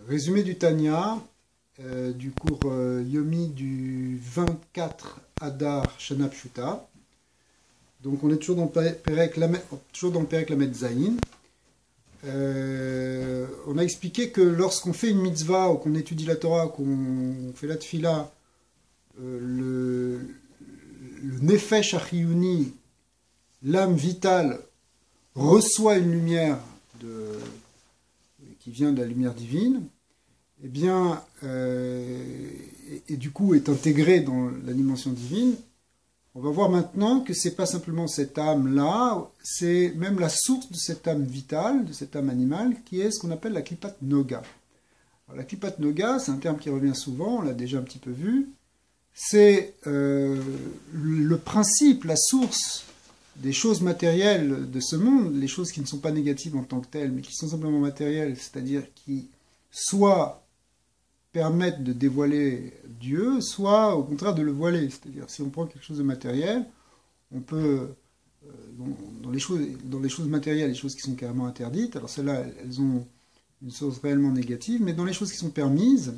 Résumé du Tanya, du cours Yomi du 24 Adar Shana Pshuta. Donc on est toujours dans le Perek Lamed Zayin. On a expliqué que lorsqu'on fait une mitzvah ou qu'on étudie la Torah, qu'on fait la tefila, le Nefesh Achiyuni, l'âme vitale, reçoit une lumière qui vient de la lumière divine, et bien, et du coup est intégrée dans la dimension divine. On va voir maintenant que c'est pas simplement cette âme-là, c'est même la source de cette âme vitale, de cette âme animale, qui est ce qu'on appelle la Klipat Noga. Alors, la Klipat Noga, c'est un terme qui revient souvent, on l'a déjà un petit peu vu. C'est le principe, la source des choses matérielles de ce monde, les choses qui ne sont pas négatives en tant que telles, mais qui sont simplement matérielles, c'est-à-dire qui soit permettent de dévoiler Dieu, soit au contraire de le voiler. C'est-à-dire, si on prend quelque chose de matériel, on peut, dans les choses matérielles, les choses qui sont carrément interdites, alors celles-là, elles ont une source réellement négative, mais dans les choses qui sont permises,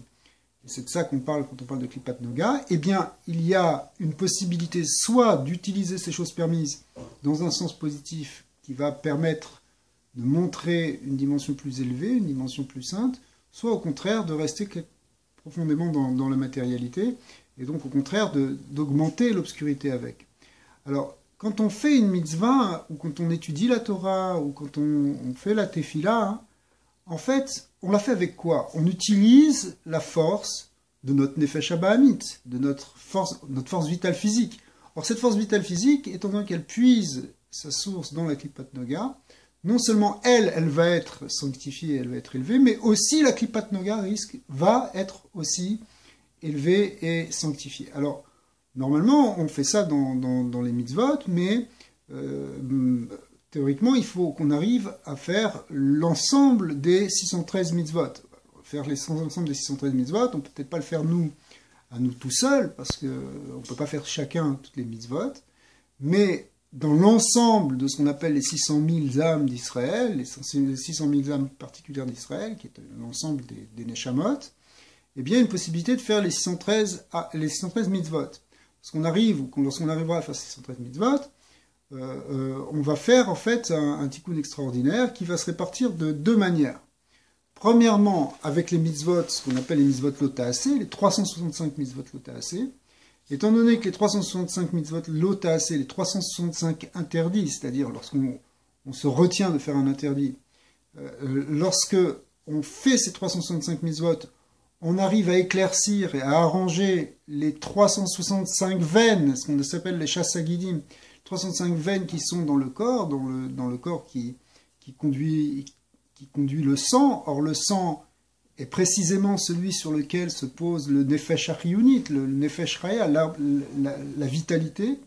et c'est de ça qu'on parle quand on parle de Klipat Noga, eh bien, il y a une possibilité soit d'utiliser ces choses permises dans un sens positif qui va permettre de montrer une dimension plus élevée, une dimension plus sainte, soit au contraire de rester profondément dans la matérialité, et donc au contraire d'augmenter l'obscurité avec. Alors, quand on fait une mitzvah, ou quand on étudie la Torah, ou quand on fait la tefila, en fait, on la fait avec quoi? On utilise la force de notre nefesh habahamit, de notre force vitale physique. Or, cette force vitale physique, étant donné qu'elle puise sa source dans la Klipat Noga, non seulement elle va être sanctifiée, elle va être élevée, mais aussi la Klipat Noga va être aussi élevée et sanctifiée. Alors, normalement, on fait ça dans les mitzvot, mais théoriquement, il faut qu'on arrive à faire l'ensemble des 613 mitzvot. Faire l'ensemble des 613 mitzvot, on ne peut peut-être pas le faire à nous tout seuls, parce qu'on ne peut pas faire chacun toutes les mitzvot, mais dans l'ensemble de ce qu'on appelle les 600 000 âmes d'Israël, les 600 000 âmes particulières d'Israël, qui est l'ensemble des Neshamot, eh bien, une possibilité de faire les 613 mitzvot. Lorsqu'on arrivera à faire ces 613 mitzvot, on va faire en fait un tikkun extraordinaire qui va se répartir de deux manières. Premièrement, avec les mitzvot, ce qu'on appelle les mitzvot lotaasé, les 365 mitzvot lotaasé. Étant donné que les 365 mitzvot lotaasé, les 365 interdits, c'est-à-dire lorsqu'on se retient de faire un interdit, lorsque on fait ces 365 mitzvot, on arrive à éclaircir et à arranger les 365 veines, ce qu'on appelle les chassagidim, 365 veines qui sont dans le corps, dans le corps qui conduit le sang. Or, le sang est précisément celui sur lequel se pose le Nefesh Achiyunit, le Nefesh Raya, la vitalité.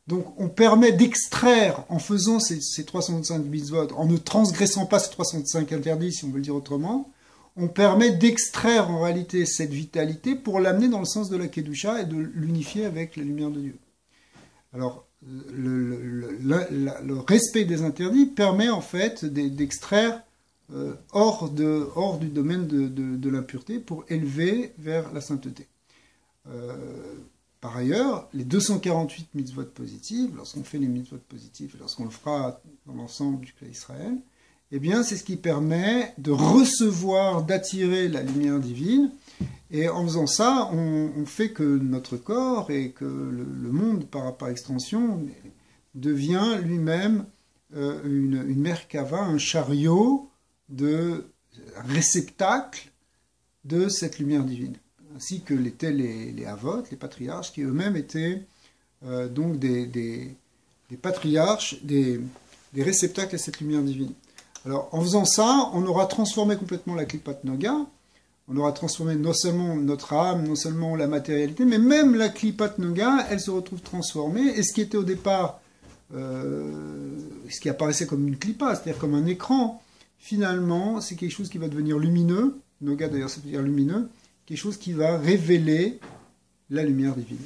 Donc, on permet d'extraire, en faisant ces 365 mitzvot, en ne transgressant pas ces 365 interdits, si on veut le dire autrement, on permet d'extraire en réalité cette vitalité pour l'amener dans le sens de la Kedusha et de l'unifier avec la lumière de Dieu. Alors, le respect des interdits permet en fait d'extraire hors du domaine de l'impureté pour élever vers la sainteté. Par ailleurs, les 248 mitzvot positives, lorsqu'on fait les mitzvot positives et lorsqu'on le fera dans l'ensemble du clan d'Israël, eh bien c'est ce qui permet de recevoir, d'attirer la lumière divine. Et en faisant ça, on fait que notre corps et que le monde, par extension, devient lui-même une merkava, un chariot, un réceptacle de cette lumière divine. Ainsi que l'étaient les Avot, les patriarches, qui eux-mêmes étaient donc des patriarches, des réceptacles à cette lumière divine. Alors, en faisant ça, on aura transformé complètement la Klipat Noga. On aura transformé non seulement notre âme, non seulement la matérialité, mais même la Klipat Noga, elle se retrouve transformée. Et ce qui était au départ, ce qui apparaissait comme une Klipa, c'est-à-dire comme un écran, finalement, c'est quelque chose qui va devenir lumineux. Noga, d'ailleurs, ça veut dire lumineux. Quelque chose qui va révéler la lumière divine.